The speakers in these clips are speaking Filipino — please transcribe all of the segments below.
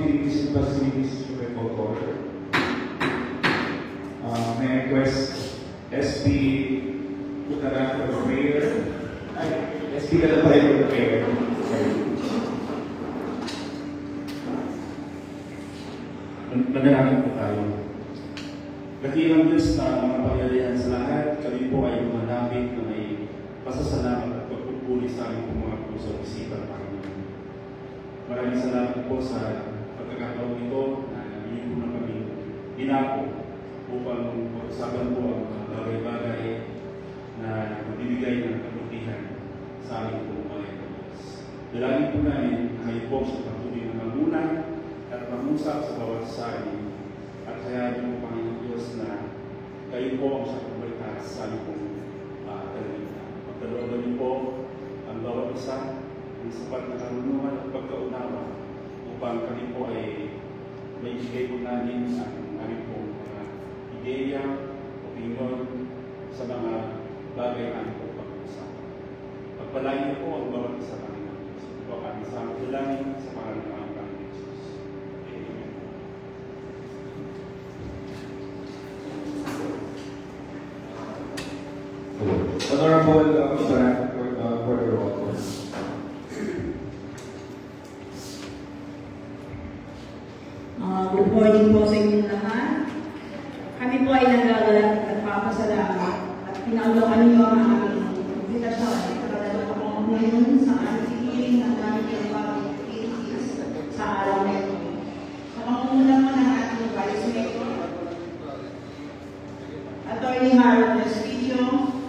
utilities and facilities to remote order. May I request SB Putaran for the prayer? SB Kalapay for the prayer. Manalangin po tayo. Katilang Diyos na mga pangyarihan sa lahat, kami po ay manamit na may pasasalamat at pagpupuli sa aming mga puso at isipan, Panginoon. Maraming salamat po sa pagkakataon ito na hindi po na kami ginako upang pag-usapan po ang mga bagay-bagay na magbibigay ng kabutihan sa aming po mga Diyos. Dalangin po namin na kayo po sa patuloy na magulang at pangusap sa bawat sa amin. At kaya po, Panginoon Diyos, na kayo po ang sa pagbalita sa aming po talita. Pagkalooban niyo po ang bawat isa ng sapat na karunungan at pagkaunawa upang kami po ay may ibigay po namin ang aming po mga ideya, opinion sa mga bagay na aming po pag-uusapan. Pagpalain niyo po ang bawat isa, Panginoon Diyos. Ito ang aming sa aming dalangin sa pangalan ng aming Panginoon Jesus. Amen. Honorable Putaran for the roll call. Good morning po sa inyong lahat. Kami po ay nagpapasalamat at pinaulokan niyo ang aming invitasyon at pagkakataon po ngayon sa aming hearing ng aming activities sa araw na ito. Sa pangunguna po ng ating Vice Mayor, Attorney Harold Castillo,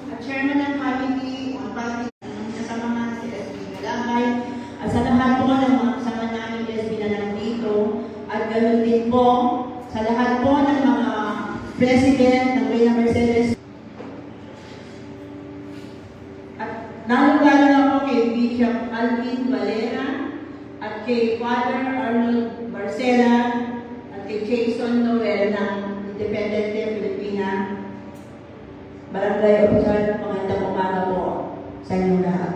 at Chairman ng Committee on Public kasama si SB Galambay, at sa lahat po ng mga kasama namin SB na nandito, at ganoon din po sa lahat po ng mga President ng Reyna Mercedes. At lalong-lalo na po kay Bishop Alvin Valera at kay Father Arnold Barcela at kay Jason Noel ng Independente Filipina Barangay Officer. Magandang umaga po sa inyong lahat.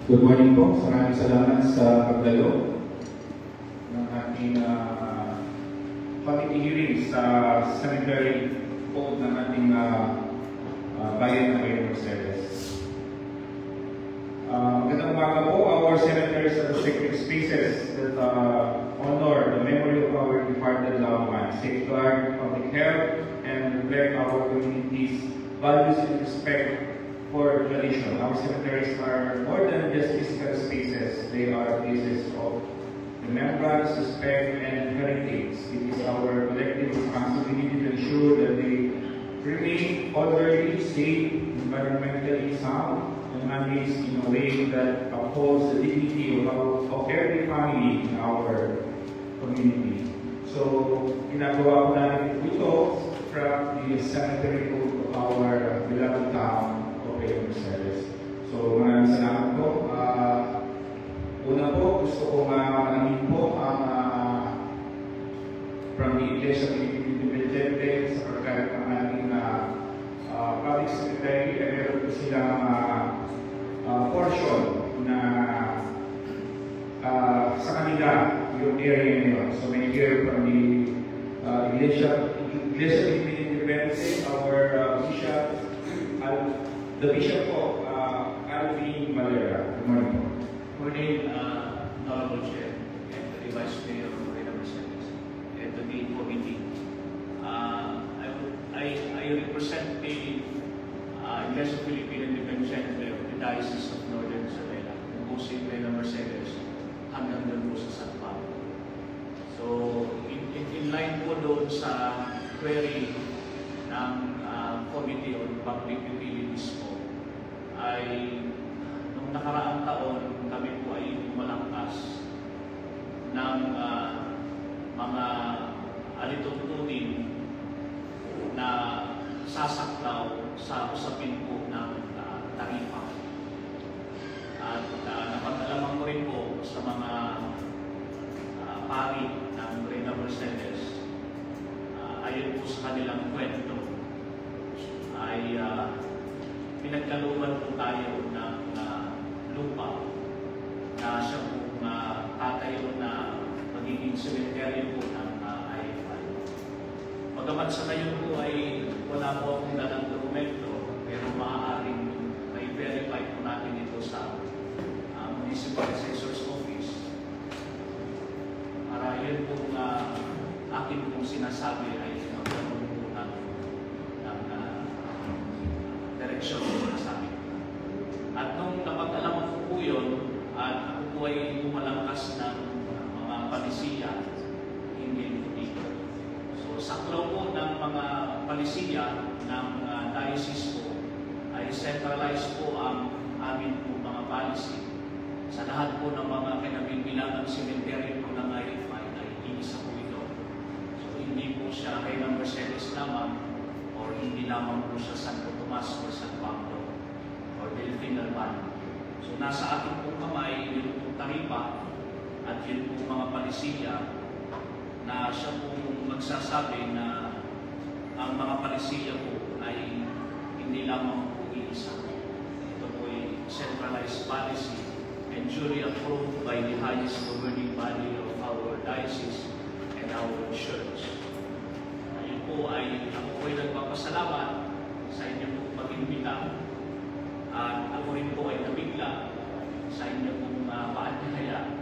Good morning po. Maraming salamat sa pagdalo ng ating committee hearing sa cemetery code ng ating bayan ng Reyna Mercedes. Magandang umaga po. Our cemeteries are sacred spaces that honor the memory of our departed loved ones, safeguard public health, and reflect our community's values and respect for tradition. Our cemeteries are more than just physical spaces. They are places of remembrance, respect, and heritage. It is our collective responsibility to ensure that they remain orderly, safe, environmentally sound, and managed in a way that upholds the dignity of every family in our community. So, ginagawa po natin ito from the cemetery code of our beloved town, Reyna Mercedes. So, maraming salamat po. Una po, gusto ko maraming po ang from the Iglesia Independente sa pagkalit ng ating public secretary, meron po silang portion na sa kanila yung area ngayon. So, may hear from the Iglesia Independente, our bishop, the Bishop of Alvin Valera. Good morning. Good morning, Honorable Chair, and the Vice Mayor of Reyna Mercedes, and the main committee. I represent the Iglesia Filipina Independent Center of the Diocese of Northern Isabela, hosting Reyna Mercedes hanggang doon po sa San Pablo. So, in line po doon sa query ng Committee on Public Utilities po, ay nung nakaraang taon kami po ay malangkas ng mga alituntunin na sasaklaw sa usapin po ng tarifa. At napag-alaman ko rin po sa mga pari ng Reyna Mercedes, ayon po sa kanilang kwento, ay nagkaluban po tayo ng lupa na siya pong tatayo na magiging cemetery po ng IFI. Pagamat sa ngayon po ay wala po akong dalang dokumento, pero maaaring may verify po natin ito sa Municipal Assessor's Office. Para yun po akin pong sinasabi ay magkaroon po ng direksyon po sa amin. At nung napag-alaman ko po yun, at ako po ay lumalangkas ng mga palisiya, hindi po dito. So, saklaw po ng mga palisiya ng diocese po ay centralized po ang amin po mga policy. Sa lahat po ng mga kinabibilangang cemetery po ng IFI ay iisa po ito. So, hindi po siya kay Mercedes lamang or hindi lamang po siya Santo Tomas or San Pablo or Delfino Albano. So, nasa ating pong kamay, yun pong taripa at yun pong mga palisiya na siya pong magsasabi na ang mga palisiya po ay hindi lamang po iisa. Ito po ay centralized policy and duly approved by the highest governing body of our diocese and our church. Ayun po ay, ako po ay nagpapasalamat sa inyo pong pag-imbita. At ako rin po ay nabigla sa inyo pong paanyaya,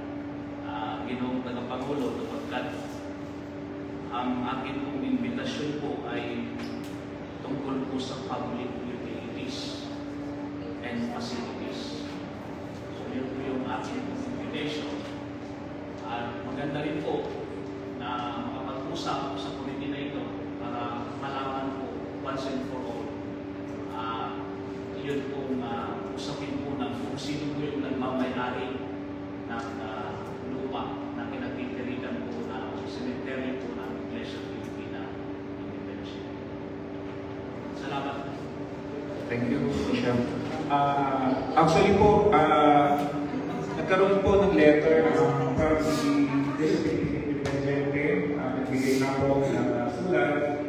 Ginoong Tagapangulo, kapagkat ang akin pong imbitasyon po ay tungkol po sa public utilities and facilities. So yun po yung akin pong invitation. At maganda rin po na makapag-usap sa committee na ito para malaman po once and for all yun pong usapin po ng kung sino po yung nagmamayari ng lupa na kinatitirikan po na cemetery po ng Iglesia Filipina Independencia. Salamat. Thank you, Bishop. Actually po, nagkaroon po ng letter para si Iglesia Filipina Independencia. Nagbigay na po ng sulat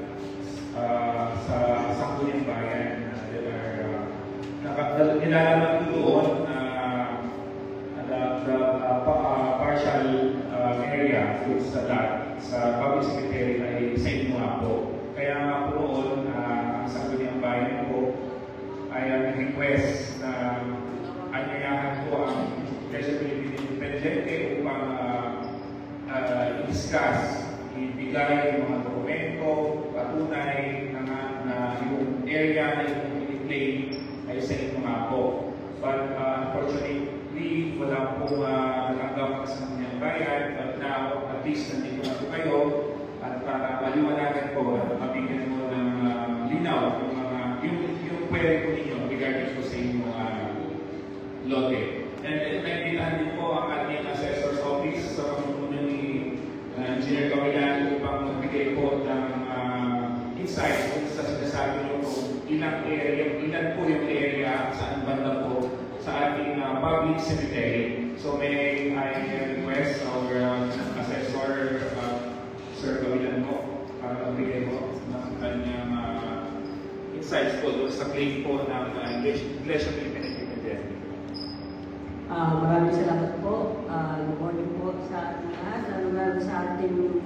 sa Sangguniang Bayan. Nilalaman po doon the partial area sa public cemetery ay sa inyo nga po. Kaya nga po noon, ang Sangguniang Bayan po ay request na anyayahan po ang Iglesia Filipina Independencia upang i-discuss, ibigay yung mga dokumento, patunay na yung area na yung i-claim ay sa inyo nga po. But unfortunately, wala po natanggap sa Sangguniang Bayan. But now, at least nandito na po kayo. At para maliwanagan po, mabigyan mo ng linaw yung query po ninyo regarding po sa inyong lote. And naintindihan din po ang ating assessor's office sa pamumuno ni Engineer Gavilan upang magbigay po ng insights kung sa sinasabi nyo kung ilan po yung area saan banda po sa ating public cemetery. So may I request our assessor, Sir Gavilan po, para magbigay po ng kanyang insights po doon sa claim po ng Iglesia Filipina Independencia. Maraming salamat po. Good morning po sa lahat, lalo sa ating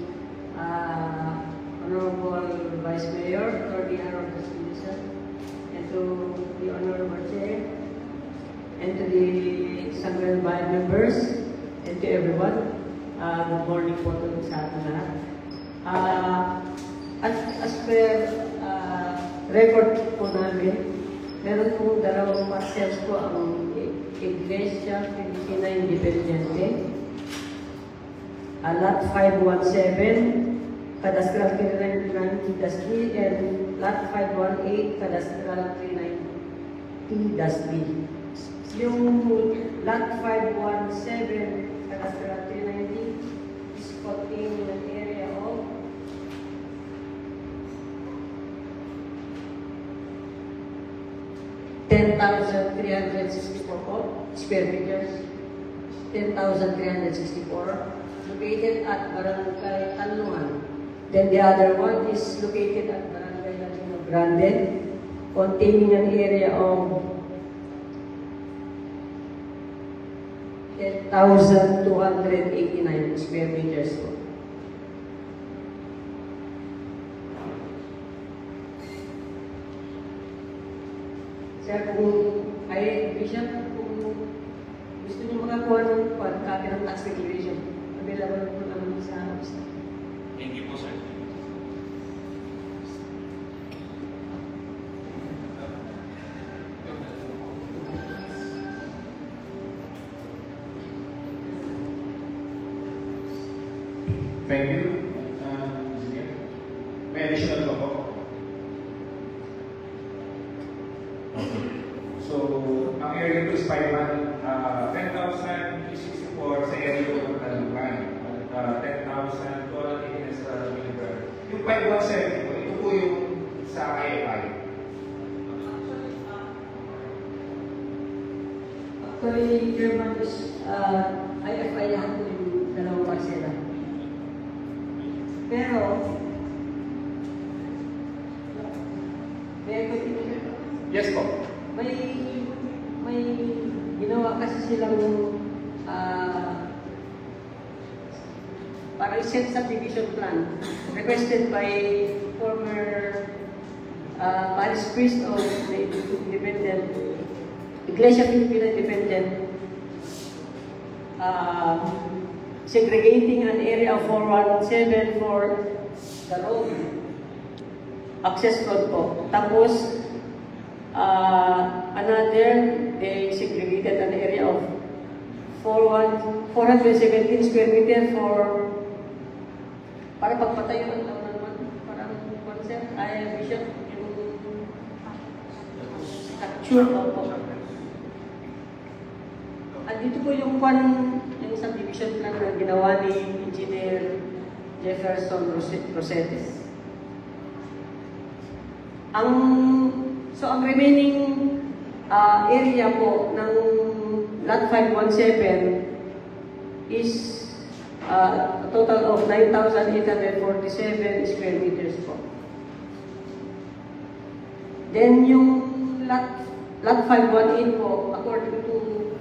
Honorable Vice Mayor, Attorney Harold Citizen, and to the Honorable Chair, and to the Sangguniang Bayan members, and to everyone. Good morning po sa ating lahat. As per record po namin, meron po dalawang parcels po ang Iglesia Filipina Independencia. Lot 517, Cadastral 390-B, and Lot 518, Cadastral 390-B. Yung Lot 517, Cadastral 390, is containing an area of 10,364 square meters, 10,364, located at Barangay Tanluan. Then the other one is located at Barangay Latino Grande, containing an area of 8,289 square meters po. Sir, Bishop, kung gusto niyo makakuha ng copy ng tax declaration, available po naman sa office. Thank you po, sir. Thank you. May additional pa po. So, ang area ko is 10,064 sa area ko ng Talukan. 10,218 sa Milibar. Yung 517 po, ito po yung sa IFI. Actually, Chairman, IFI lahat po yung dalawang parsela. Pero, Yes po. may ginawa kasi silang parang set subdivision plan requested by former parish priest of the Independent Iglesia Filipina Independent, segregating an area of 417 for the road access road po. Tapos another, they segregated an area of 417 square meter for para pagpatayo ng parang concept ay Bishop yung structure po. At dito po yung subdivision plan na ginawa ni Engineer Jefferson Rosetes. So ang remaining area po ng lot 517 is a total of 9,847 square meters po. Then yung lot 518 po, according to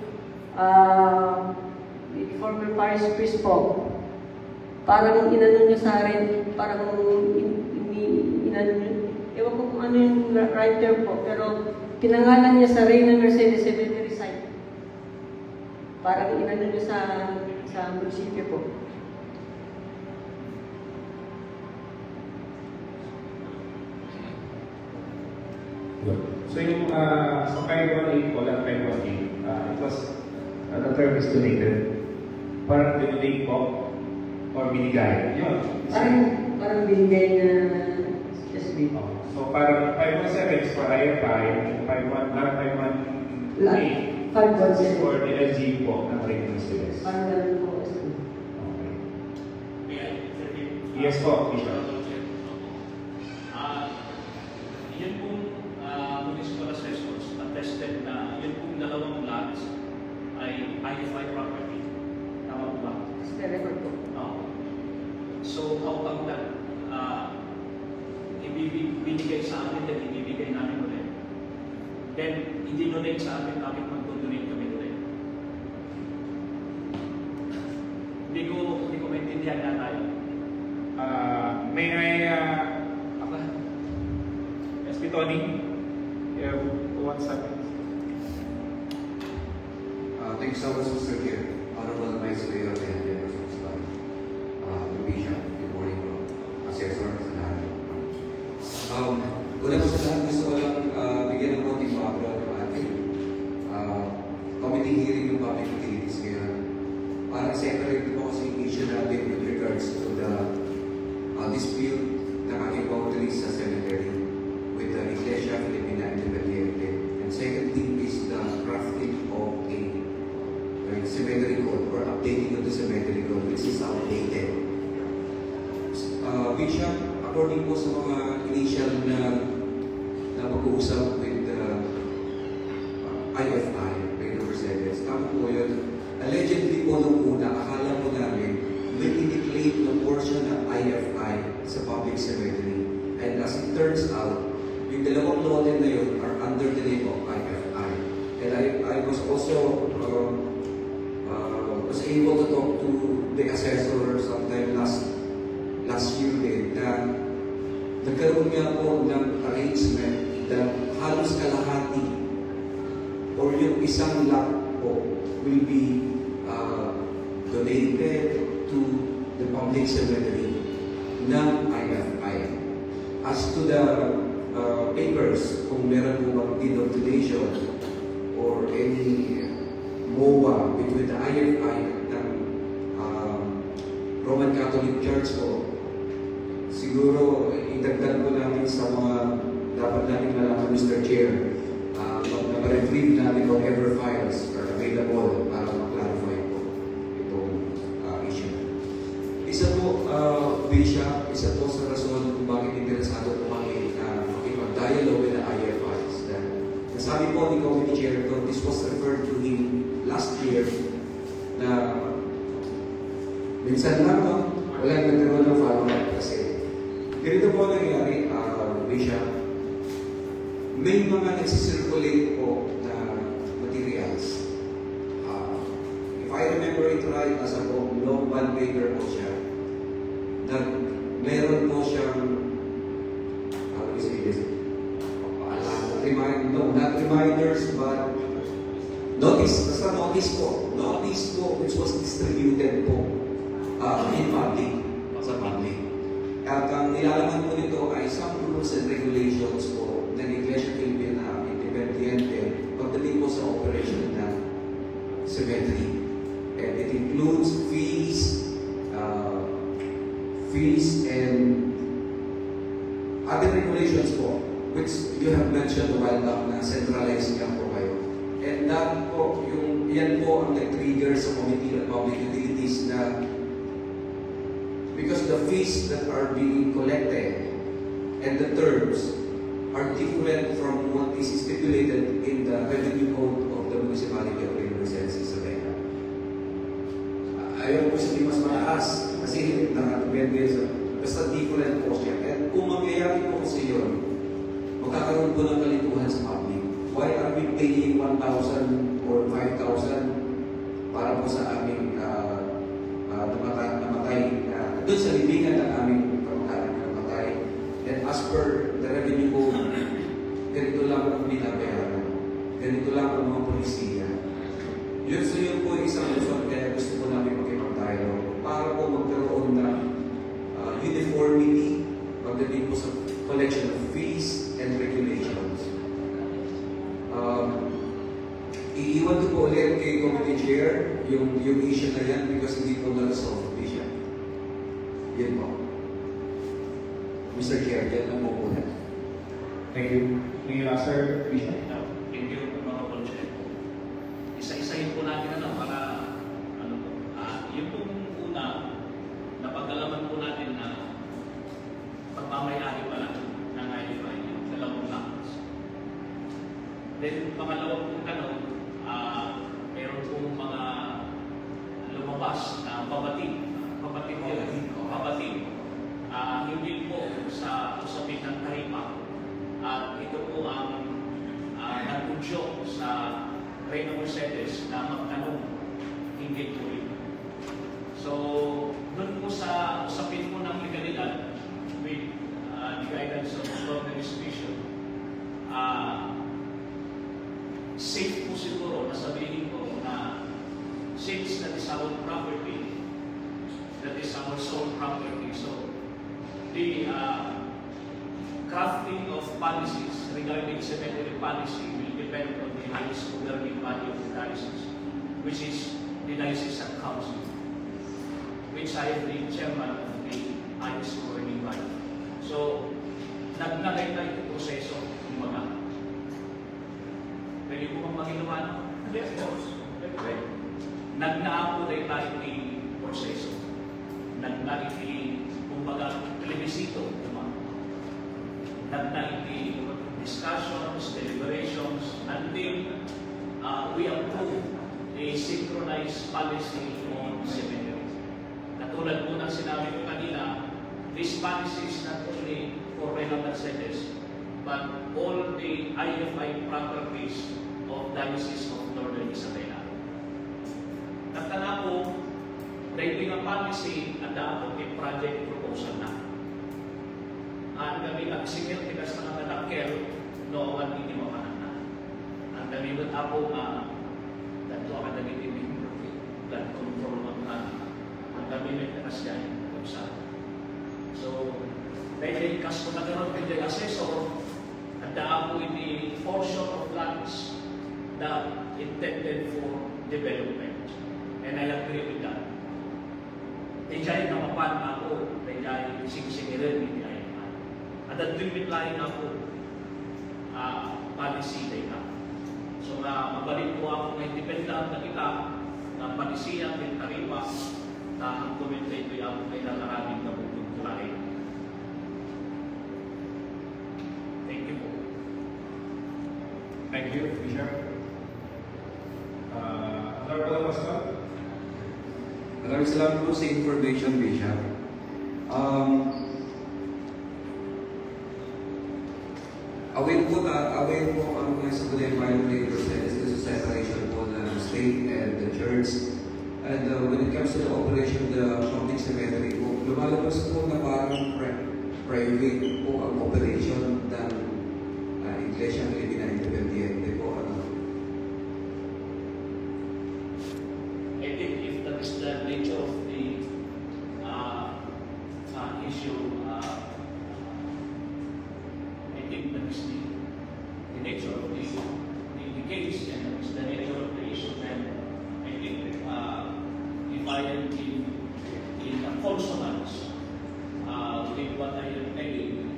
the former parish priest po, parang inano niya sa akin, parang inano niya, ewan ko kung ano yung writer po, pero pinangalan niya sa Reyna Mercedes Cemetery site. Parang inano niya sa munisipyo po. So yung sa 518 po, lot 518, it was, the term is donated. Parang donate po, or binigay. Yun. Parang binigay na SB. So parang 517 is for IFI, and 518 is for the LG po ng Reyna Mercedes. Parang ganun po. Okay. Yes po, Bishop. Yan pong municipal assessors attested na yan pong dalawang lots ay IFI property. Tama po ba? Sa record po. So how come that ibibigay sa amin at ibibigay namin ulit? Then, hindi donate sa amin, bakit mag-donate kami ulit? Hindi ko maintindihan na tayo. May SP Tony, you have 1 second. Thank you so much, Mr. Chair. Honorable Vice Mayor and Jefferson Scott. Bishop, good morning po. Assessor sa lahat. Una po sa lahat, gusto ko lang bigyan ng konting background ng ating committee hearing ng public utilities ngayon. Para separate po kasi yung issue natin with regards to the dispute ng ating boundaries sa cemetery with the Iglesia Filipina Independiente. And secondly is the crafting of a cemetery code or updating of the cemetery code which is outdated. Bishop, according po sa mga initial na pag-uusap with the IFI, Reyna Mercedes, tama po yun. Allegedly po nung una, akala po namin when i-declare the portion ng IFI sa public cemetery. And as it turns out, yung dalawang lote na yun are under the name of IFI. And I was also able to talk to the assessor sometime last year din na nagkaroon nga po ng arrangement na halos kalahati or yung isang lot po will be donated to the public cemetery ng IFI. As to the papers, kung meron po bang deed of donation or any MOA between the IFI ng Roman Catholic Church po, siguro idagdag ko namin sa mga dapat natin malaman, Mr. Chair, mag-retrieve natin whatever files are available para ma-clarify po itong issue. Isa po, Bishop, isa po sa rason kung bakit interesado po kami na makipag-dialogue with the IFIs. Nasabi po ni Committee Chair, this was referred to him last year na minsan lang walang nagkaroon ng follow-up kasi ganito po nangyari, Bishop, may mga nagsisirculate po na materials. If I remember it right, nasa po, no one paper po siya. Meron po siyang, how do you say this? Not reminders, but notice. Basta notice po. Notice po which was distributed po in public, sa public. At ang nilalaman po nito ay some rules and regulations po ng Iglesia Filipina Independiente pagdating po sa operation ng cemetery. And it includes fees and other regulations po, which you have mentioned a while back na centralized nga po kayo. And that po, yan po ang nag-trigger sa Committee on Public Utilities na because the fees that are being collected and the terms are different from what is stipulated in the revenue code of the municipality of Reynosa, Isabela. Ayaw po sabihin mas mataas kasi basta different po siya. And kung mangyayari po kasi yun, magkakaroon po ng kalituhan sa public. Why are we paying 1,000 or 5,000 para po sa aming namatay doon sa libingan ng aming kamag-anak na namatay? And as per the revenue code, ganito lang ang binabayaran. Ganito lang ang mga polisiya. Yun so yun po isang reason kaya gusto po namin makipag-dialogue para po magkaroon ng uniformity pagdating po sa collection of fees and regulations. Iiwan ko po ulit kay Committee Chair yung issue na yan because hindi po na-resolve siya. Yan po. Mr. Chair, yan lang po po. Thank you. Thank you, Sir Bishop. Thank you, mga Conche. Isa-isahin po natin para yung pong una, napag-alaman po natin na pagmamayari pala ng IFI, yung dalawang lakas. Then, pangalawang pong tanong, meron pong mga lumabas na pabatid. Hindi po sa usapin ng taripa. At ito po ang nagpunsyo sa Reyna Mercedes na magtanong hindi po rin. So, doon po sa usapin po ng legalidad with the guidance of the administration, safe po siguro na sabihin ko na since that is our property, that is our sole property, so the crafting of policies regarding cemetery policy will depend on the highest governing body of the diocese, which is the Diocesan Council, which I am the chairman of the highest governing body. So, nagnagay tayo yung proseso ng mga. Pwede po bang maginawa? Yes, boss. Okay. Nagnaapo tayo yung proseso. Nagnagay kumbaga, plebisito naman. Nagtaiti discussions, deliberations, until we approve a synchronized policy on cemetery. Katulad po ng sinabi ko kanina, this policy is not only for Reyna Mercedes, but all the IFI properties of Diocese of Northern Isabela. Nagtala po policy at dapat project proposal na. Ang kami nagsimil tigas na mga nakkel noong at hindi makanan na. Ang kami ako dato academic blood control ang kami nagtigas yan. So, dahil kas ko nagkaroon ng assessor, at ako ini portion of lands that intended for development. And I agree with that. Dahil nakapan ako, dahil sing-singirin, hindi ay naman. At ang limit lain ako, policy day na. So, mabalik ko ako ng independent na kita, na palisiyan, ng karipas, na ang komente ito yung may nakaraming kabutong-tulahin. Thank you po. Thank you, Bishop. Honorable Pastor? Maraming salamat po sa information, Bishop. Aware po ang mga sa Good Environment Process is a separation po ng state and the church. And when it comes to the operation of the public cemetery po, lumalabas po na parang private po ang operation ng Iglesia Filipina Independiente po. I think if that is the nature of the issue, I think that is the nature of the case, and that is the nature of the issue, then I think if I am in consonance with what I am telling,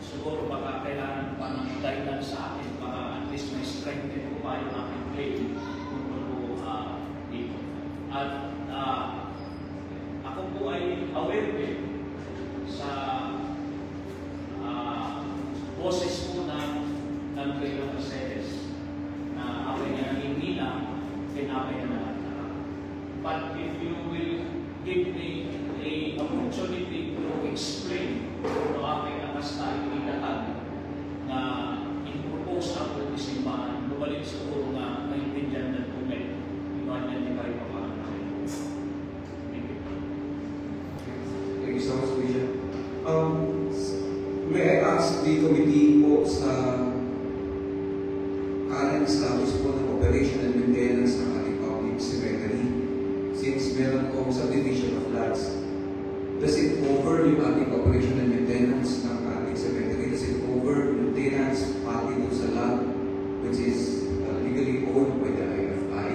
siguro baka kailangan pa ng guidance sa akin para at least may strengthen ko pa yung aking claim kung ano dito. At ako po ay aware din sa boses po ng Grey Mercedes na away na hindi na pinapay na lahat. But if you will give me a opportunity to explain kung aking akas na itinatag na in-propose ako ng simbahan, lubalik siguro na maintindihan ng tunay. Inuan niya niya kayo pamahalan. Thank you. Thank you so much, Bishop. May I ask the committee po sa current status po ng operation and maintenance ng ating public cemetery? Since meron po subdivision of lots, does it cover yung ating operation and maintenance ng ating cemetery? Does it cover maintenance pati doon sa lot which is legally owned by the IFI?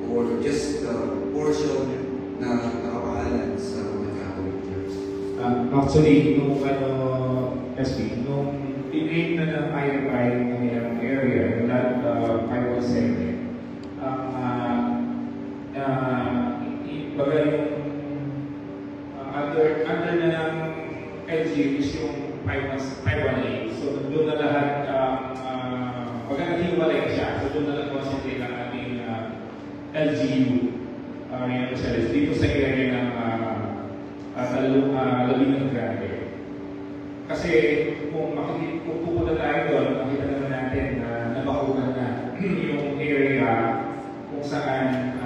Or just the portion na nakapangalan sa Roman Catholic Church? Actually, nung SB, nung tinrate na ng IFI ng ilang area, not 507, baga yung under na ng LG is yung 518. So, doon na lahat, baga naghiwalay siya. So, doon na lang concentrate ang ating LGU. Dito sa area ng Labinang Grande. Kasi kung pupunta tayo doon, makita naman natin na nabakugan na yung area kung saan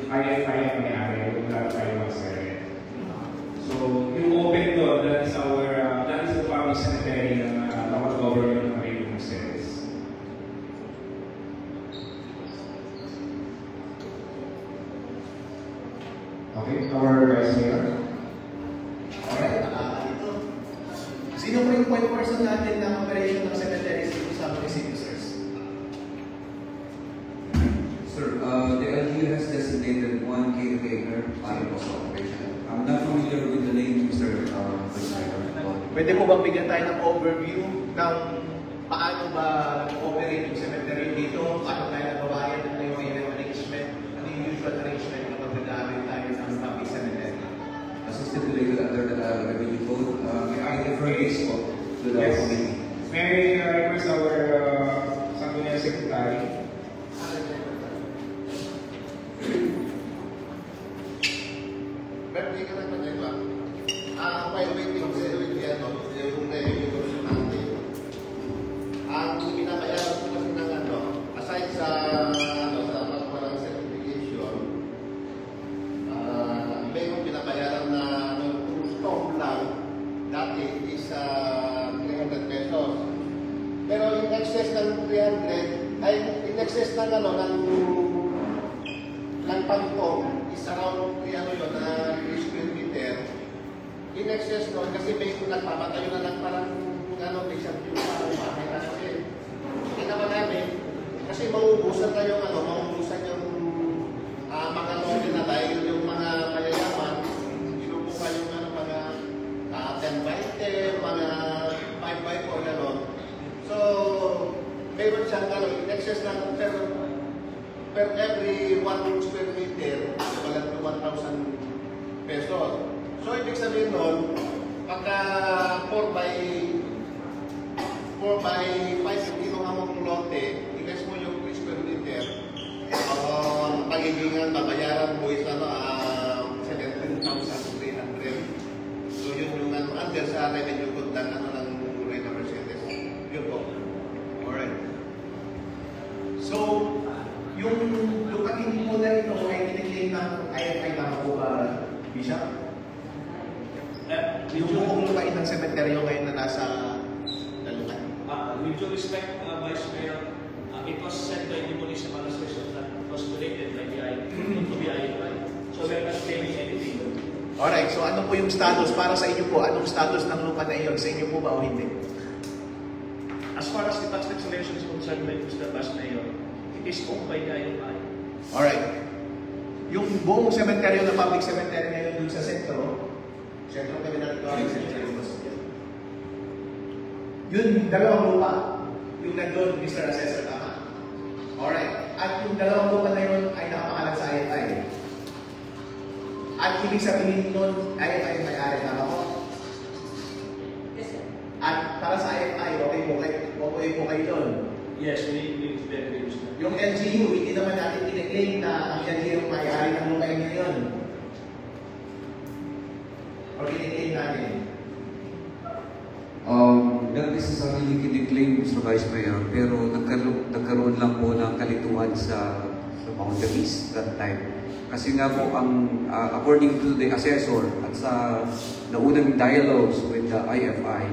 IFI ang may-ari, kung lahat tayo masaya. So, yung open doon, that is the public cemetery ng local government ng Grey Mercedes. Okay, our Vice Mayor. Alright, sino po yung point person natin ng operation ng cemeteries dito sa municipio, sirs? Sir, the LGU has designated one caretaker para po sa operation. I'm not familiar with the name, Mr. Vice Mayor. Pwede po bang bigyan tayo ng overview ng paano ba nag-operate yung cemetery dito? Paano tayo nagawayan? Ano yung arrangement? Ano yung usual arrangement kapag nag-aaral tayo ng public cemetery? As stipulated under the revenue code, may I refer this to the committee? May I request our Sangguniang Secretary? Pero hindi ka naman diba? While waiting sa yung revenue natin, ang pinabayaran ko kasi ng aside sa pagpapalang certification, excess ng pangkong is around 3 square meter. In excess nun, kasi may nagpapatayo na lang parang may yung bahay na kasi. Hindi naman namin, kasi mauubusan na yung mga lobby na dahil yung mga mayayaman, inupo ka yung mga 10 by 10, mga 5 by 4, gano'n. So, meron siyang in excess ng per every 1 square meter, wala to 1,000 pesos. So, ibig sabihin nun, pagka 4 by 5 yung kinuha mong lote, i-guess mo yung 3 square meter, pagiging babayaran mo is 17,300. So, yun yung under sa revenue code ng Reyna Mercedes. Yun po. Alright. So, yung lupatin mo na ito ay kiniklaim ng IFI tama po ba, Bishop? Yung buong lupain ng sementeryo ngayon na nasa Dalukan. With due respect, Vice Mayor, it was said by the municipal association that it was donated by the IFI. So we're not claiming anything. Alright, so ano po yung status para sa inyo po? Anong status ng lupa na iyon? Sa inyo po ba o hindi? As far as the tax legislation is concerned, Mr. Vice Mayor, it is owned by the IFI. Alright. Yung buong sementeryo na public cemetery ngayon dun sa sentro kami na ito ang cemetery. Yun, dalawang lupa. Yung nandun, Mr. Assessor, tama. Alright. At yung dalawang lupa na yun ay nakapangalan sa IFI. At ibig sabihin nun, IFI yung may-ari, tama po? Yes, sir. At para sa IFI, okay po kayo doon. Yes, we very good. Yung LGU, hindi naman natin kiniklaim na ang LGU yung may-ari ng lupa ngayon. O kiniklaim natin? Not necessarily kiniklaim, Mr. Vice Mayor, pero nagkaroon lang po ng kalituan sa boundaries that time. Kasi nga po, according to the assessor at sa naunang dialogues with the IFI,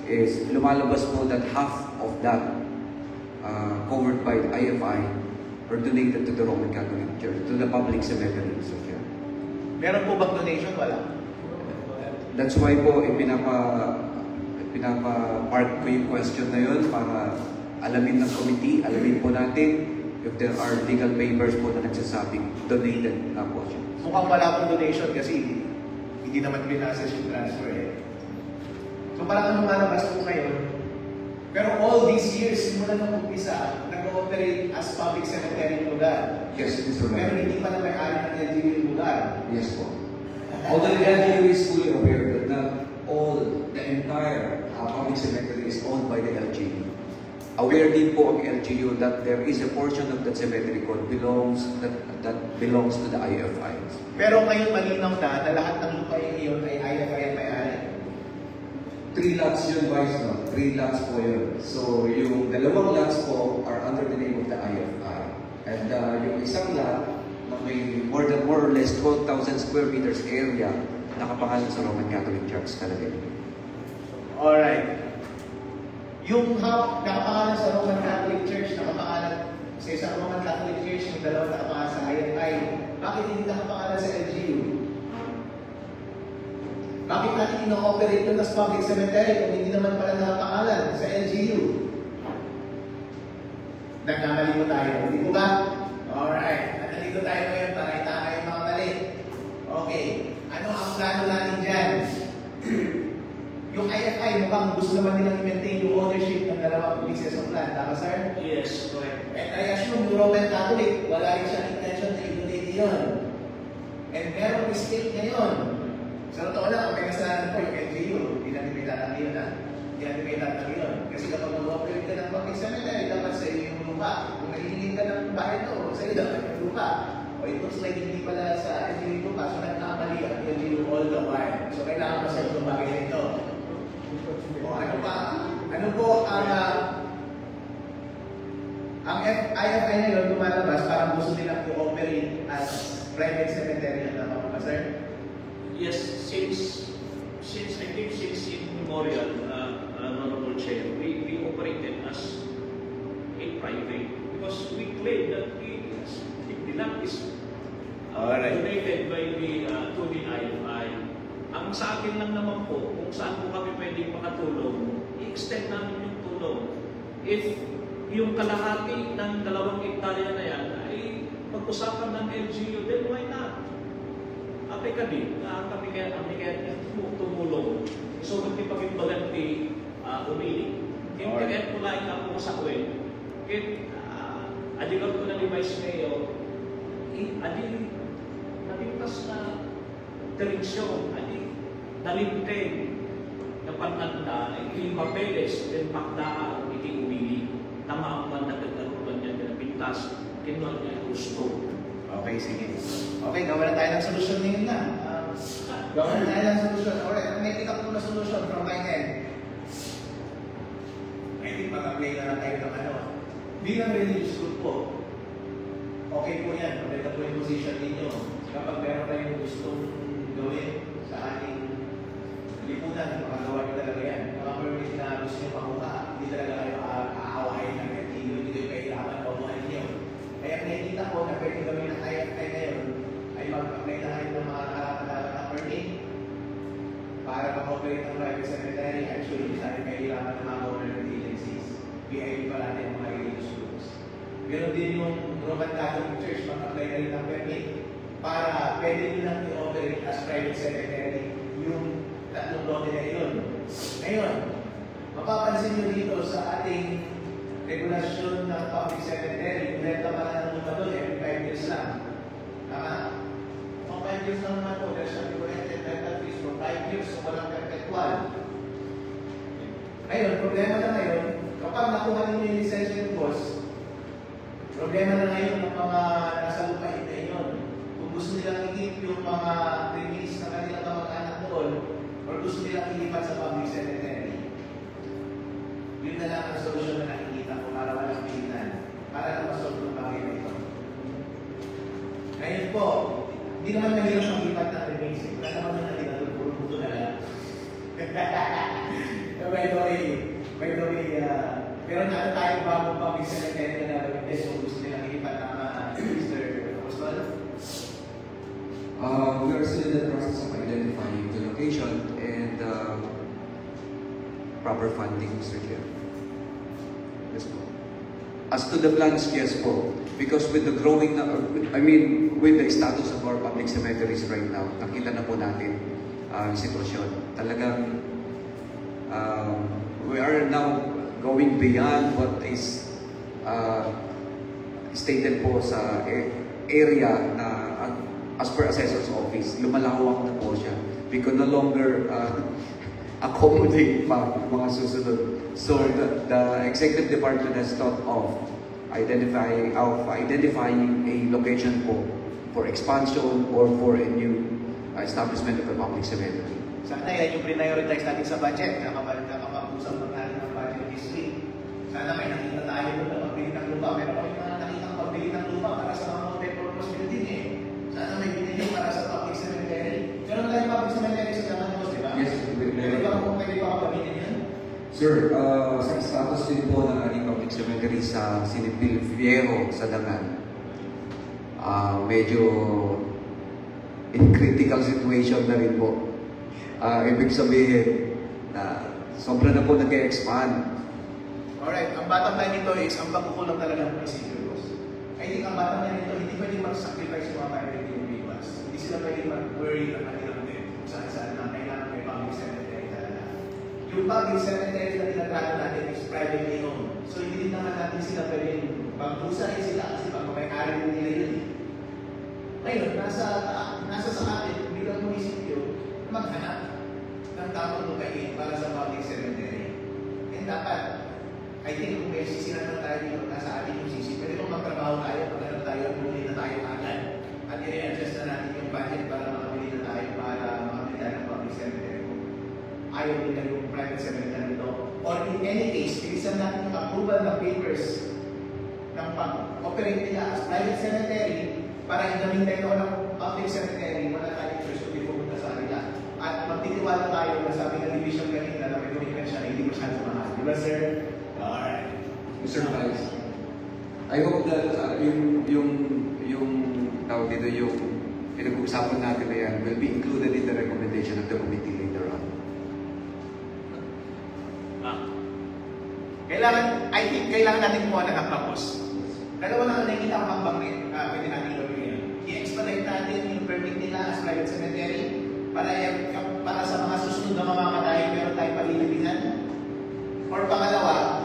is lumalabas po that half of that covered by the IFI or donated to the Roman Catholic Church, to the public cemetery. So, yeah. Meron po bang donation? Wala. That's why po, pinapa-park ko yung question na yun para alamin ng committee, alamin po natin if there are legal papers po na nagsasabing donated na po siya. Mukhang wala pong donation kasi hindi naman binasas yung transfer eh. So parang lumalabas po ngayon. Pero all these years, simula ng umpisa, nag-ooperate as public cemetery yung lugar. Yes, Mr. Mayor. Pero hindi pa na may-ari ng LGU yung lugar. Yes po. Although the LGU is fully aware that not all, the entire public cemetery is owned by the LGU. Aware din po ang LGU that there is a portion of that cemetery called belongs to the IFI. Pero ngayon malinaw na lahat ng lupa iyon ay IFI ang may-ari. 3 lots yun, Vice, no? 3 lots po yun. So, yung dalawang lots po are under the name of the IFI. And yung isang lot na may more or less 12,000 square meters area, nakapangalan sa Roman Catholic Church talaga. Alright. Yung nakapangalan sa Roman Catholic Church, nakapangalan sa isang Roman Catholic Church, yung dalawang nakapangalan sa IFI, bakit hindi nakapangalan sa LGU? Bakit natin ino-operate yung as public cemetery kung hindi naman pala nakapangalan sa LGU? Nagkamali mo tayo, hindi po ba? Alright. At nandito tayo ngayon para itama yung mga mali. Okay. Ano ang plano natin dyan? Yung IFI, mukhang gusto naman nilang i-maintain yung ownership ng dalawang pieces of land. Tama, sir? Yes, correct. And I assume yung Roman Catholic, wala rin siyang intention na i-donate yun. And merong mistake ngayon. Sa totoo lang, ang may kasalanan po yung LGU. Hindi natin may tatang yun, ha? Hindi natin may tatang yun. Kasi kapag mag-operate ka ng public cemetery, dapat sa iyo yung lupa. Kung nahihingin ka ng bahay to, sa iyo dapat yung lupa. O it looks like hindi pala sa LGU yung lupa. So nagkamali ang LGU all the while. So kailangan pa sa itong bagay na ito. O ano pa? Ano po ang IFI ngayon lumalabas parang gusto nilang i-operate as private cemetery na tama ba, sir? Yes, since I think since immemorial, Honorable Chair, we operated as a private because we claim that the land is Alright. donated by to the IFI. Ang sa akin lang naman po, kung saan po kami pwedeng makatulong, i-extend namin yung tulong. If yung kalahati ng 2 hektarya na yan ay pag-usapan ng LGU, then why not? Apay kami, kami kaya tumulong. So, hindi pag-imbaganti umili. Hindi kaya po lain ako sa kuwet. Adigal ko na ni Vice Mayor, nalintas na direksyon, nalintin na pananda, iti papeles, then pakdaan, iti umili. Tama ang man nagkakaroon niya na pintas, kinuha niya gusto. Okay, sige. Okay, gawa na tayo ng solusyon ngayon na. Gawa na tayo ng solusyon. Alright, may pick up po na solusyon from my end. Pwede mag-apply na lang tayo ng ano. Bilang religious group po, okay po yan. Maganda po yung position ninyo. Kapag meron tayong gustong gawin sa ating lipunan, makagawa nyo talaga yan. Mga permit na gusto nyo pakuha, hindi talaga kayo aawain ng retiro, hindi kayo kahirapan pamuhan nyo. Kaya nakikita ko na pwede gawin ng IFI ngayon ay mag-apply na kayo ng mga permit para mag-operate ng private cemetery. Actually, sa atin kahirapan ng mga government agencies. PIB pa natin ang mga religious groups. Ganon din yung Roman Catholic Church, mag-apply na rin ng permit para pwede nyo lang i-operate as private cemetery yung 3 lote na yun. Ngayon, mapapansin nyo dito sa ating regulasyon ng public cemetery, kung renta pa lang ng doon, every 5 years lang. Tama? Kung 5 years lang naman po, there's a rented rental fees for 5 years, so walang perpetual. Ngayon, problema na ngayon, kapag nakuha ninyo yung lisensya ng boss, problema na ngayon ng mga nasa lupain na yun. Kung gusto nilang i-keep yung mga release na kanilang kamag-anak doon, or gusto nilang ilipat sa public cemetery, yun na lang ang solusyon na nakikita ko para walang pilitan, para lang masolve ng bagay na ito. Ngayon po, hindi naman mahirap mag-ipat ng release. Wala naman na nalilalo, puro puto na lang. By the way, meron na tayo bagong public cemetery na nalawin this kung gusto nilang ilipat ng Mr. Apostol. We are still in the process of identifying the location and proper funding, Mr. Chair. Yes po. As to the plans, yes po. Because with the growing, with the status of our public cemeteries right now, nakita na po natin ang sitwasyon. Talagang we are now going beyond what is stated po sa area na as per Assessor's Office, lumalawak na po siya. We can no longer accommodate pa mga susunod. So the Executive Department has thought of identifying a location po for expansion or for a new establishment of a public cemetery. Sana yan yung prioritize natin sa budget. Nakapag-usap na natin ng budget this week. Sana may nakita tayo doon na pagbili ng lupa. Pero kung yung mga nakita pagbili ng lupa para sa mga multi-purpose building eh. Sana may binili para sa public cemetery. Pero na yung public cemetery sa Daman Boss, di ba? Yes, pwede ba kapamilin yan? Sir, sa status din po ng ating public cemetery sa Sinipil Fierro sa Daman, medyo in critical situation na rin po. Ibig sabihin na sobra na po nag-expand. Alright, ang bottom line nito is ang pagkukulang talaga ng procedures. I think ang bottom line nito, hindi pwede mag-sacrifice yung mga private individuals. Hindi sila pwede mag-worry na kanilang din kung saan na kailangan may public cemetery talaga. Yung public cemetery na tinatrato natin is privately owned. So hindi naman natin sila pwede pag-usahin sila kasi pag-may-ari nila yun. Ngayon, nasa sa atin, bilang munisipyo, maghanap ng tamang lupain para sa public cemetery. And dapat, I think kung may sisiran na tayo dito, nasa atin yung sisi, pwede kung magtrabaho tayo, pag tayo, bumili na tayo agad. At i-adjust na natin yung budget para makabili na tayo para makabili tayo ng public cemetery. Ayaw nila yung private cemetery ito. Or in any case, bilisan natin yung approval ng papers ng pag-operate nila as private cemetery para i-gamin tayo ng public cemetery, wala tayong choice kung pupunta sa kanila. At magtitiwala tayo na sabi ng division kanina na may commitment siya na hindi masyado mahal. Diba, sir? Alright. Mr. Vice. I hope that yung tawag dito, yung pinag-uusapan natin na yan will be included in the recommendation of the committee later on. I think kailangan natin kumuha ng tapos. Dalawa lang ang nakikita ko hambang pwede natin gawin yan. I-expedite natin yung permit nila as private cemetery para sa mga susunod na mamamatay meron tayong palilibingan. Or pangalawa,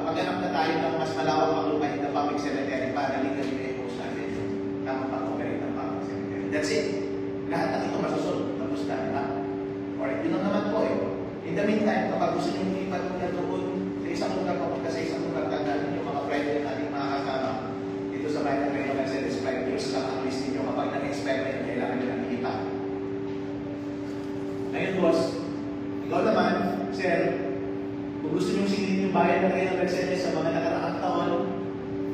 maghanap na tayo ng mas malawak ang lupain na public cemetery para legally na-impose natin yung tamang pag-operate ng public cemetery. That's it. Lahat ng ito masusunod. Tapos na. Or yun lang naman po eh. In the meantime, kapag gusto nyo lipat na doon sa isang lugar, papunta sa isang lugar, tandaan yung mga private natin mga kasama dito sa bayan ng Reno Mercedes 5 years lang ang list ninyo kapag nag-expect na kailangan nyo ng lipat. Ngayon, boss, ikaw naman, sir, kung gusto nyo singilin yung bayan ng Reno Mercedes sa mga nakaraang taon,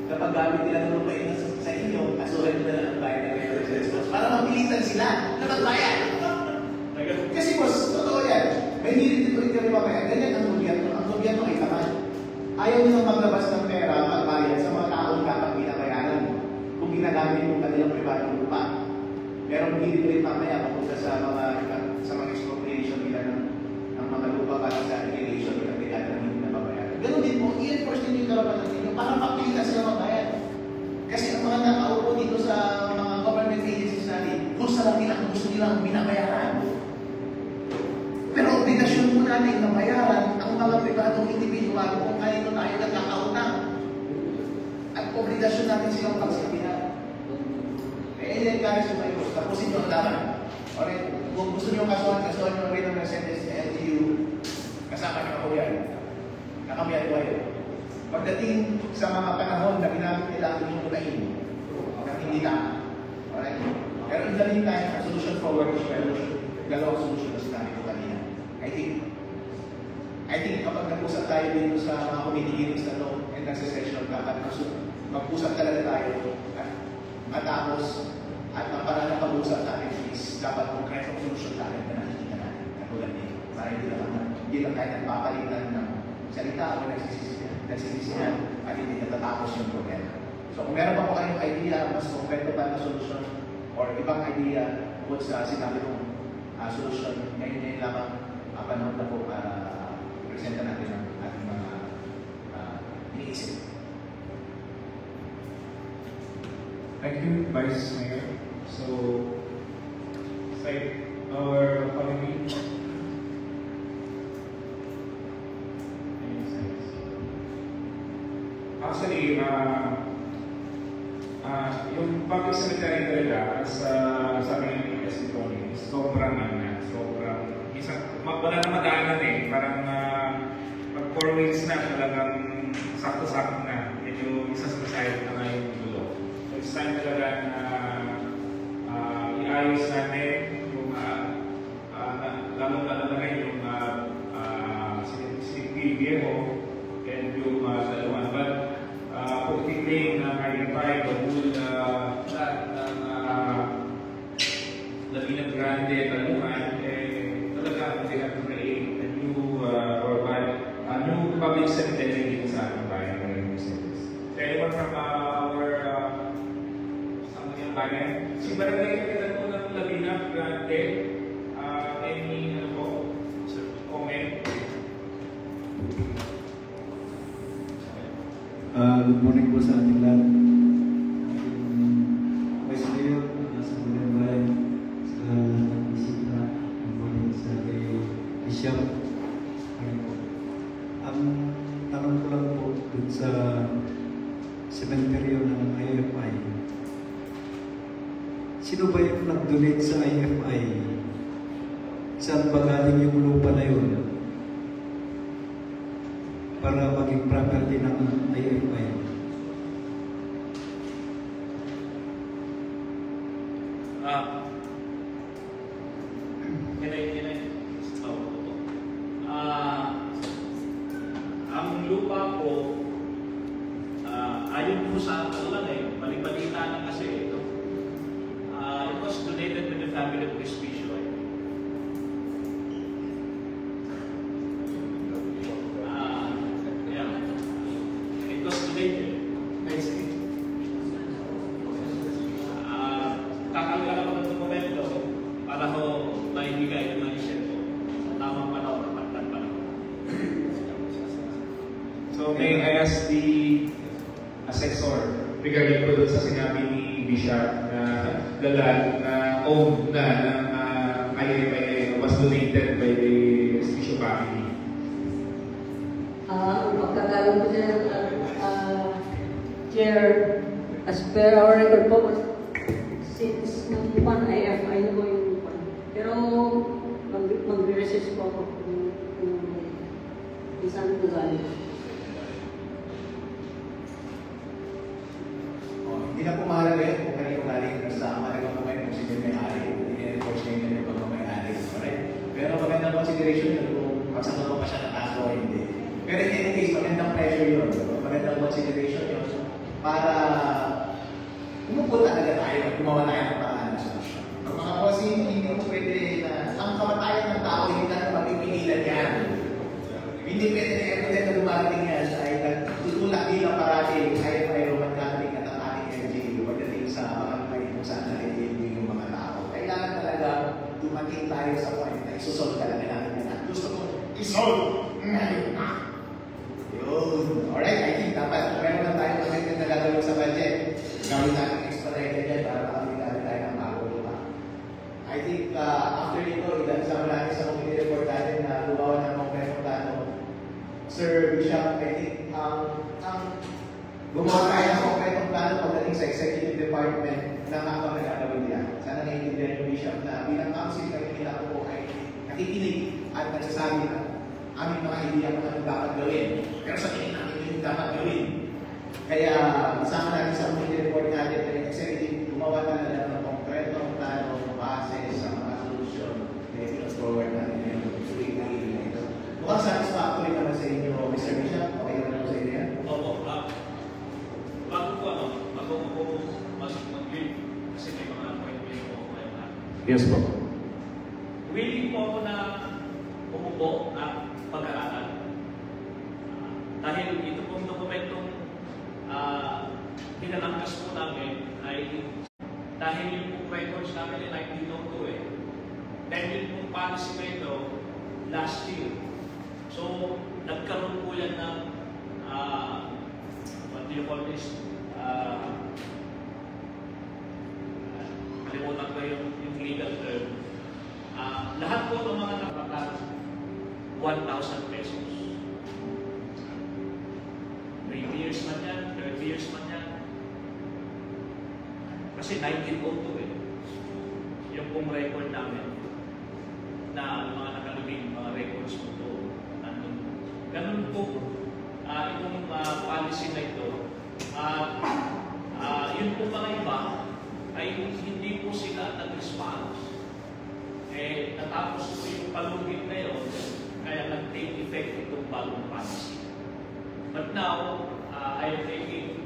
kapag gamit nila ng lupain sa inyo, asuhin nila ng bayan ng Reno Mercedes para mapilitan sila na magbayan. Kasi boss, totoo yan. May hirit ito rin mamaya. Ganyan ang gobyerno. Ang gobyerno ay tamad. Ayaw nilang maglabas ng pera pagbayad sa mga taong dapat binabayaran kung ginagamit yung kanilang pribadong lupa. Pero hirit rin mamaya papunta sa mga expropriation nila ng mga lupa para sa irrigation nila kaya na hindi nababayaran. Ganun din po, i-enforce din yung karapatan ninyo para mapilitan sila magbayad. Kasi ang mga nakaupo dito sa mga government agencies natin, gusto lang nila kung gusto nilang binabayaran. Pero obligasyon po natin na bayaran ang mga pribadong individual kung kanino tayo nagkakautang. At obligasyon natin silang pagsabihan. I-encourage mo kayo, tapusin nyo ang laman. Okay, kung gusto nyo kasuhan nyo rin ang Mercedes na LGU, kasama nyo ako yan. Nakamiyan ko yun. Pagdating sa mga panahon na ginamit nila ang inyong lupain, na hindi lang. Alright? Pero in the meantime, ang solution forward is dalawang solution na sinabi ko kanina. I think kapag nag-usap tayo dito sa mga committee hearings na to and nasa session, dapat mag-usap talaga tayo at matapos at ang parang na pag-usap natin is dapat konkretong solusyon tayo na nakikita natin. Katulad nito. Para hindi lang tayo nagpapalitan ng salita o nagsisisihan at hindi natatapos yung problema. So kung meron pa po kayong idea, mas konkreto pa na solusyon or ibang idea bukod sa sinabi kong solusyon, ngayon lamang panahon na po para presenta natin ang ating mga iniisip. Thank you, Vice Mayor. So, cite our committee. Actually, yung public cemetery talaga, sabi ng PSC Tony, sobrang wala na madaanan eh. Parang pag 4 weeks na, talagang sakto-sakto na. Medyo isa sa side na ngayon yung dulo. So it's time talaga na iayos natin yung lalong-lalo na ngayon yung si Viejo and yung dalawan. But politically na identify the whole lahat ng Laguna Grande, Talungan, they have to create a new public cemetery dito sa ating bayan ng Reno Mercedes. So anyone from sa mga bayan? Si Barangay Kapitan po ng Laguna Grande, any comment? Good morning po sa ating lahat. Vice Mayor, sa Bulan Bayan, sa Bisita, sa Bishop. Ang tanong ko lang po dun sa sementeryo ng IFI. Sino ba yung nag-donate sa IFI? Saan ba galing yung lupa na yun? Para maging property ng IFI. Ang lupa po, ayon po sa balik-balita na kasi ito. It was donated to the family of Crispio. date. Next week. Kakagawa ko ng dokumento para ko maibigay ng mga isyento sa tamang panahon at pagtan panahon. So may I ask the assessor regarding po doon sa sinabi ni Bishop na lalag na owned na ng IFIA was donated by the Bishop family. Ang pagkakalam ko dyan, Chair, as per our record po, since nung pan IFI na po yung pan. Pero mag-resist po ako kung isang lugar. Hindi na po mahalaga yun kung kanino galing. Basta mahalaga po kayo kung sino may-ari. I-enforce nyo yun yung pagmamay-ari. Pero magandang consideration yun kung magsama pa siya ng kaso o hindi. Pero in any case, magandang pressure yun. Magandang consideration yun para umupo talaga tayo at gumawa tayo ng paraan na solusyon. Ang mga bossing, hindi mo pwede na ang kamatayan ng tao, hindi na mapipigilan yan. Hindi pwede na evident na dumarating yan ay nagtutulak bilang parati ay Roman Catholic at ang ating LGU pagdating sa mga kung saan nalilin yung mga tao. Kailangan talaga dumating tayo sa point na isusol talaga natin yan. Gusto ko isolve ngayon na. Yun. Alright, I think dapat meron lang tayo commitment na gagawin sa budget. Gawin natin extra yan para makapagdali tayo ng bago lupa. I think after nito, ilan-sama natin sa committee report natin na lumawan ng mga plano. Sir Bishop, I think gumawa tayo ng konkretong plano pagdating sa executive department ng mga nagagawin nila. Sana naiintindihan yung Bishop na bilang council kami nila po ay nakikinig at nagsasabi na aming mga idea kung anong dapat gawin. Pero sa tingin namin yung dapat gawin. Kaya isama natin sa committee report natin na yung executive gumawa na lang ng konkretong plano base sa mga solusyon na i-forward natin ngayon. Mukhang satisfactory naman sa inyo, Mr. Bishop. Okay naman sa inyo yan? Opo, bago ko mag-give kasi may mga appointment po kayo na. Yes po. Willing po ako na umupo at pag-aaral. Dahil ito pong dokumentong pinalangkas po namin ay dahil yung pong records namin ay 1902 eh. Dahil yung pong policy na ito last year. So, nagkaroon po yan ng what do you call this? Kalimutan ko yung legal term. Lahat po ng mga nakapag 1,000 pesos. 3 years man yan, 30 years man yan. Kasi 1902 eh. Yung pong record namin na mga nakalibing, mga records po ito. Ganun po itong policy na ito. Yun po mga iba ay hindi po sila nag-response. Natapos po yung palugit na yun, kaya nag-take effect itong bagong policy. But now, I am taking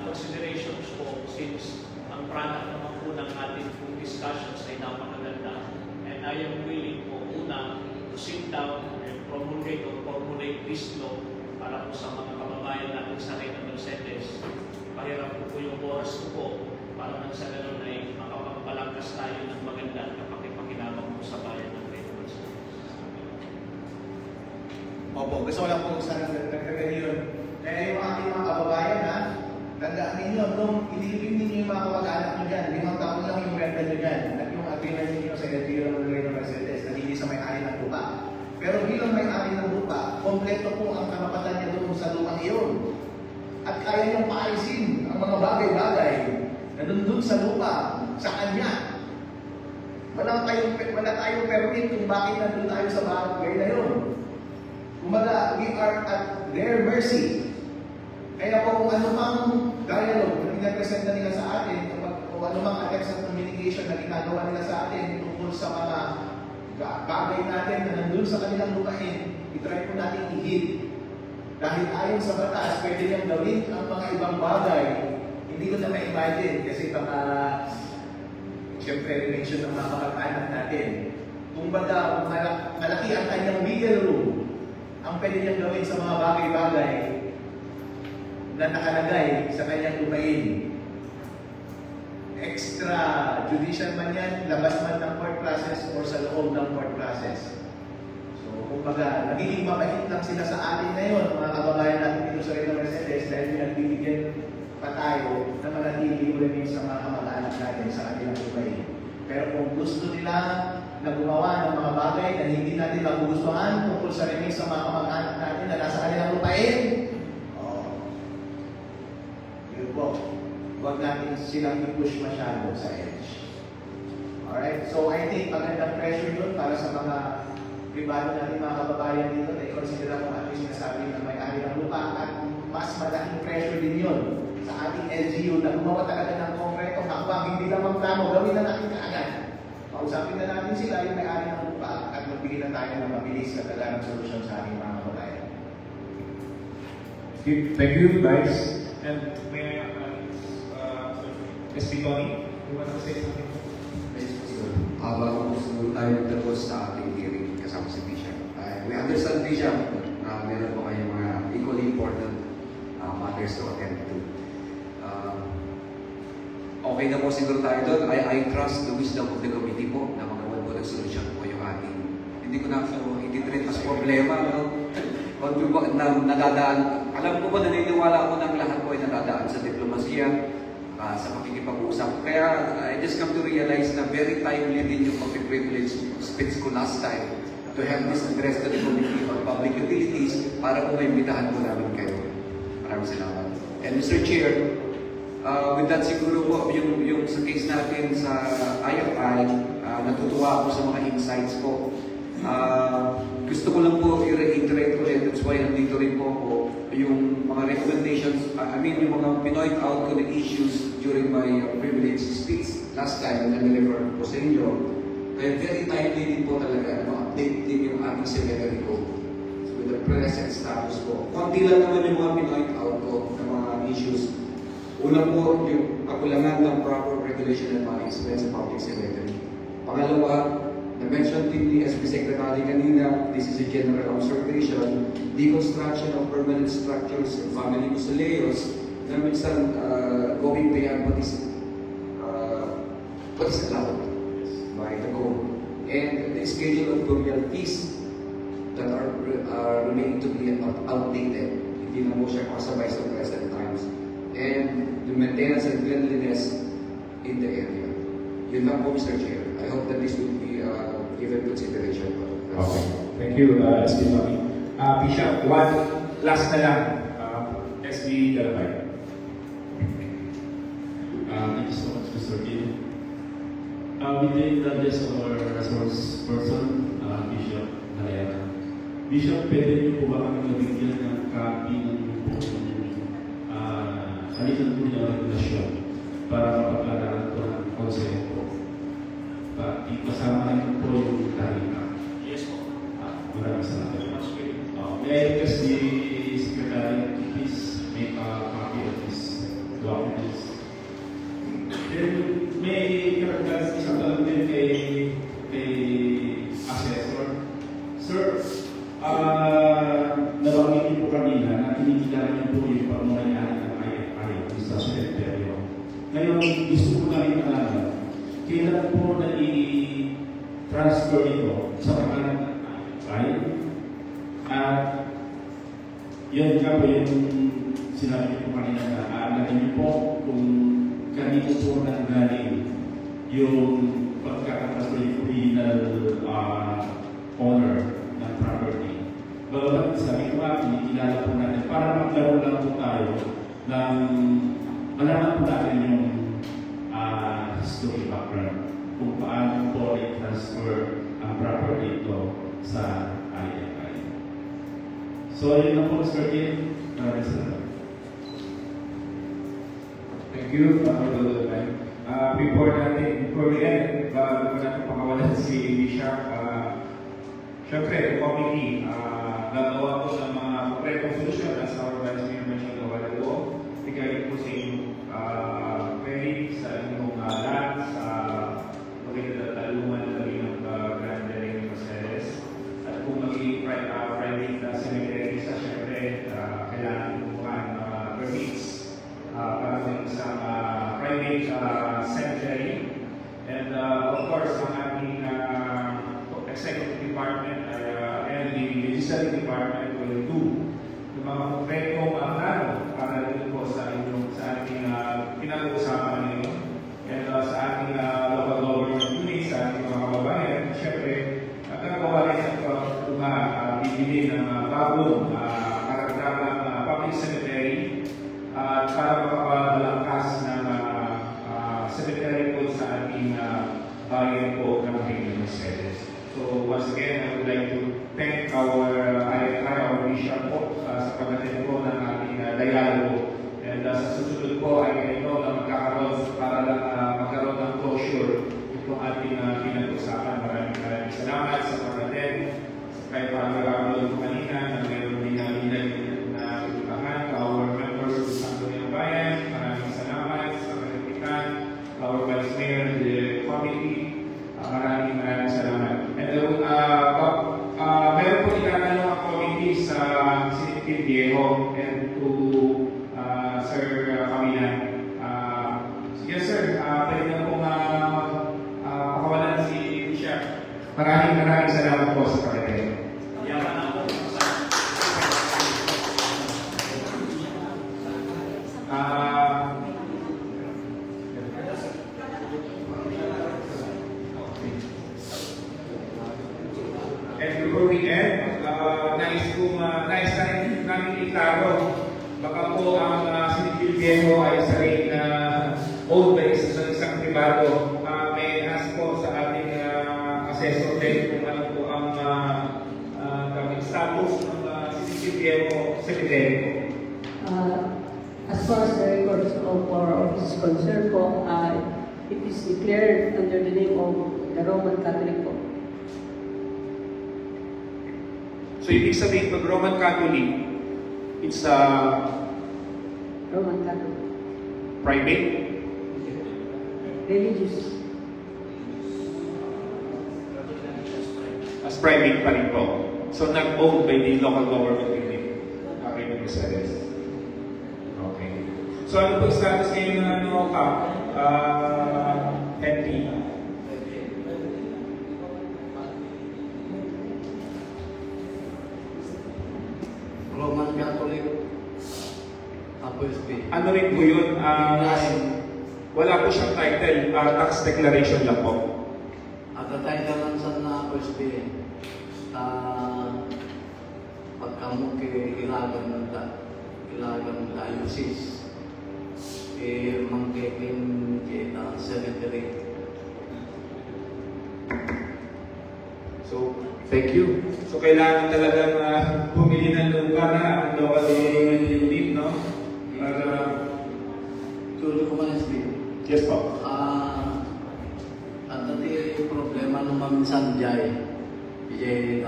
considerations po since ang product naman po ng ating discussions ay napakaganda. And I am willing po una to sit down and promulgate or formulate this law para po sa mga kababayan natin sa Reyna Mercedes. Pahirap po yung oras ko po para nang sa ganun ay makapagpalangkas tayo ng maganda at kapakipakinabang po sa bayan ng Reyna Mercedes. Opo, gusto ko lang po sana nagkagan yun. Kaya yung aking mga kababayan ha, tandaan ninyo, nung inilipin ninyo yung mga kamag-anak nyo dyan, 5 taon lang yung renta nyo dyan, at yung agreement ninyo sa LGU ng Reyna Mercedes na hindi sa may-ari ng lupa. Pero bilang may-ari ng lupa, kompleto po ang karapatan niya doon sa lupang iyon. At kaya niyang paalisin ang mga bagay-bagay na doon sa lupa, sa kanya. Wala tayong permit kung bakit nandun tayo sa bagay na yun. Kumaga, we are at their mercy. Kaya po kung anumang dialogue na pinapresent na nila sa atin, o anumang attempts of communication na ginagawa nila sa atin tungkol sa mga bagay natin na nandun sa kanilang lupain, itry po natin i-hit. Dahil ayon sa batas, pwede niyang gawin ang mga ibang bagay. Hindi ko na ma-imagine kasi baka siyempre relation ng mga kamag-anak natin. Kung baga malaki ang kanyang legal room, ang pwede niyang gawin sa mga bagay-bagay, na nakalagay sa kanyang lupain. Extra judicial man yan, labas man ng court process or sa loob ng court process. So, kumbaga, nagiging mabait lang sila sa atin ngayon, mga kababayan natin dito sa Reyna Mercedes, dahil pinagbibigyan pa tayo na manatili ulit sa mga kamag-anak natin sa kanilang lupain. Pero kung gusto nila na gumawa ng mga bagay na hindi natin magugustuhan tungkol sa remix sa mga kamag-anak natin na nasa kanilang lupain, yun po. Huwag natin silang i-push masyado sa edge. Alright? So I think magandang pressure yun para sa mga pribado natin, mga kababayan dito na i-consider mo at least sinasabi na may-ari ng lupa at mas malaking pressure din yun sa ating LGU na gumawa talaga ng konkretong hakbang, hindi lang magplano, gawin na natin kaagad. Kausapin na natin sila yung may-ari ng lupa at magbigay na tayo ng mabilis na talagang solusyon sa ating mga kababayan. Thank you, guys. And may SB Tony, you want to say something? Habang gusto tayo magtapos sa ating hearing kasama si Bishop. We understand, Bishop, na meron po kayong mga equally important matters to attend to. Okay na po siguro tayo doon. I trust the wisdom of the committee po na magawa po ng solusyon po yung ating. Hindi ko na ititreat as problema, no? Kung po na nadadaan, alam ko po, naniniwala ako ng lahat po ay nadadaan sa diplomasiya, sa pakikipag-usap. Kaya I just come to realize na very timely din yung pag-privilege speech ko last time to have this address to the Committee on Public Utilities para po maimbitahan po namin kayo. Maraming salamat. And Mr. Chair, with that siguro po, yung sa case natin sa IFI, natutuwa ako sa mga insights po. Gusto ko lang po i-reiterate ulit, that's why nandito rin po ako, yung mga recommendations, yung mga pinoint out ko na issues during my privilege speech last time na nirefer po sa inyo. Kaya very timely din po talaga, update din yung ating cemetery code with the present status ko. Konti lang naman yung mga pinoint out ko ng mga issues. Una po, yung kakulangan ng proper regulation and management sa public cemetery. Pangalawa, na-mention din ni SB Secretary kanina, this is a general observation, deconstruction of permanent structures and family mausoleums na minsan going beyond what is allowed by the code. And the schedule of burial fees that are remaining to be outdated. Hindi na mo siya kasabay sa present times. And the maintenance and cleanliness in the area. Yun lang po, Mr. Chair. I hope that this will be given consideration. Okay. Thank you, SB Tony. Bishop, one last na lang. SB Galapay. Thank you so much, Mr. Kim. Within the list of our resource person, Bishop Nalera. Bishop, pwede niyo po ba kami nabigyan ng copy ng alitan po niya regulasyon para mapag-aralan po ng konseho po? Kasama namin po yung tarika. Yes po. Maraming salamat. May I request the Secretary to please make a copy of this documents. Then may karagdagan isang tanong din kay Assessor. Sir, nabanggit niyo po kanina na kinikilala niyo po yung pamumulayari ng IFI sa cemetery. Ngayon, gusto ko na rin alaman, kailan po na i-transfer ito sa pangalan ng IFI? At yun nga po yung sinabi niyo po kanina na aalamin niyo po kung kanino po nanggaling yung pagkakatransfer yung original owner ng property. Bagamat sabi ko nga, kinikilala po natin para magkaroon lang po tayo ng malaman po natin yung history background kung paano po i-transfer ang property ito sa IFI. So, yun na po, Mr. Kim. Maraming salamat. Thank you, before we end, bago natin pakawalan si Bishop, syempre, the committee, nagawa po ng mga konkretong solusyon as our Vice Mayor mentioned a while ago, regarding po sa inyong query sa inyong land, sa talungan na rin ng Grande Reyna Mercedes, at kung magiging private cemetery sa syempre, kailangan po mga permits para sa isang private cemetery. And of course, ang ating executive department and the legislative department will do yung mga konkretong plano para din po sa ating pinag-uusapan ngayon. And sa ating local government units, sa ating mga kababayan, siyempre, gagawa rin at bibili ng bagong karagdagang public cemetery para makabalangkas ng cemetery po sa ating bayan po ng Pilipinas Mercedes. So once again, I would like to thank our mission po sa pagdating po ng ating dialogo. And sa susunod po ay ito na magkakaroon para lang magkaroon ng closure itong ating pinag-usapan. Maraming salamat sa pagdating. Kahit pag-aaral ko kanina na mayroon din na tulungan our members of Santo Niang Bayan. Maraming salamat sa kalipitan. Our Vice Mayor, the committee. Maraming salamat. And meron po itatanong ang committee sa City Viejo and to Sir Kamilan. Yes sir, pwede na pong pakawalan si Chef. Maraming salamat po sa pagdating. And before we end, nais namin itaro, baka po ang City Viejo ay sa rin owned by isang privado. May ask po sa ating assessor din kung ano po ang status ng City Viejo cemetery. As far as the records of our office is concerned po, it is declared under the name of the Roman Catholic po. So ibig sabihin pag Roman Catholic, it's Roman Catholic. Private? Religious. As private pa rin po. So not owned by the local government unit. Okay, Mercedes. Okay. So ano po status ngayon ng Henry? Roman Catholic Apostle. Ano rin po yun? Wala po siyang title. Tax declaration lang po. At the title lang sa na Apostle. Pagkamok ilagang diocese. Mangkikin kita cemetery. So, thank you. So, kailangan talagang bumili ng lupa na ang local government unit, no? Tuloy ko man speak. Yes po. At dati problema nung maminsan dyan,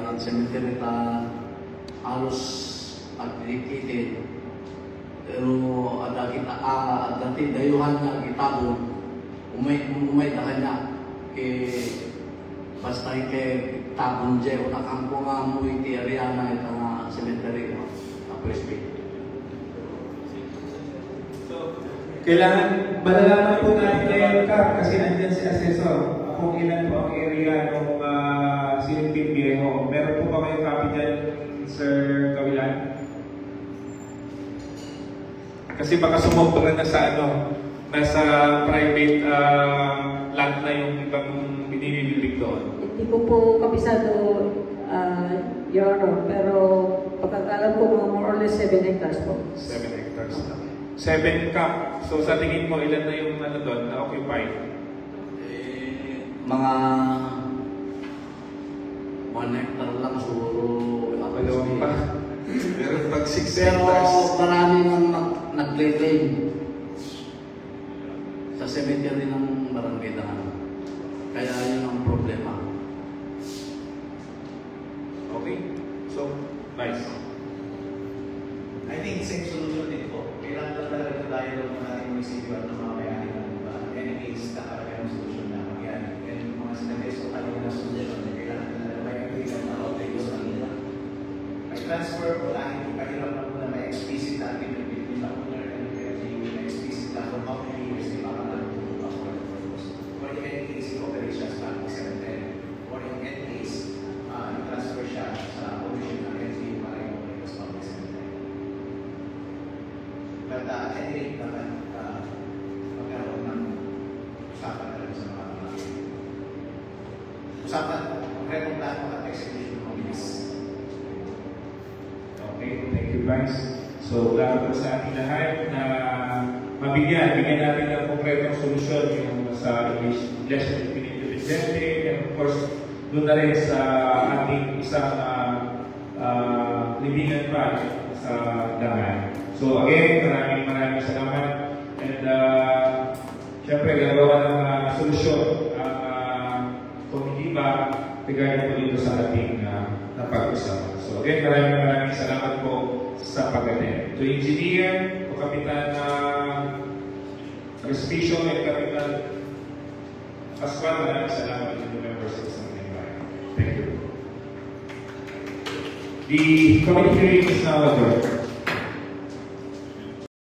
ang cemetery na halos agrikitin. Pero dati dayuhan na itabon, umay na kanya. Basta tabon dyan, nakangko nga mo iti area na itang cemetery na presby. Kailangan malalaman po natin ngayon kasi nandyan si Assessor kung ilan po ang area ng City Viejo. Meron po ba kayong copy dyan, Sir Kawilan? Kasi baka sumobra na sa nasa private land na yung ibang binibibig doon. Hindi ko po kabisado, Your Honor, pero pagkakalam ko mga more or less 7 hectares po. 7 hectares na. 7 cap. So sa tingin mo, ilan na yung doon na occupied? Mga 1 hectare lang siguro. Dalawang pa. Pero pag 6 Pero hectares, marami nang nag-claim sa cemetery ng barangay Dangan. Kaya yun ang problema. Okay. So, nice. I think same solution din po. Kailangan talaga tayo ng ating munisipyo at ng mga mayari ng iba. Any case, nakakagay ng solution na mangyari. And yung mga sinabi, so tayo na solution na kailangan talaga may agreement na outage sa nila. May transfer, wala hindi pahirap na muna may explicit agreement between the owner usapan konkretong plano at execution committees. Okay, thank you, Vice. So, klaro po sa ating lahat na bigyan natin ng konkretong solusyon yung sa Iglesia Independente, and of course, doon na rin sa ating isang libingan project sa Daman. So again, maraming salamat. And syempre, gagawa ng solusyon ang komitiba regarding po dito sa ating napag-usapan. So again, maraming salamat po sa pag-attend. To Engineer, to Kapitan Respicio, and Kapitan Pascual, maraming salamat to the members of the environment. Thank you. The committee hearing is now adjourned.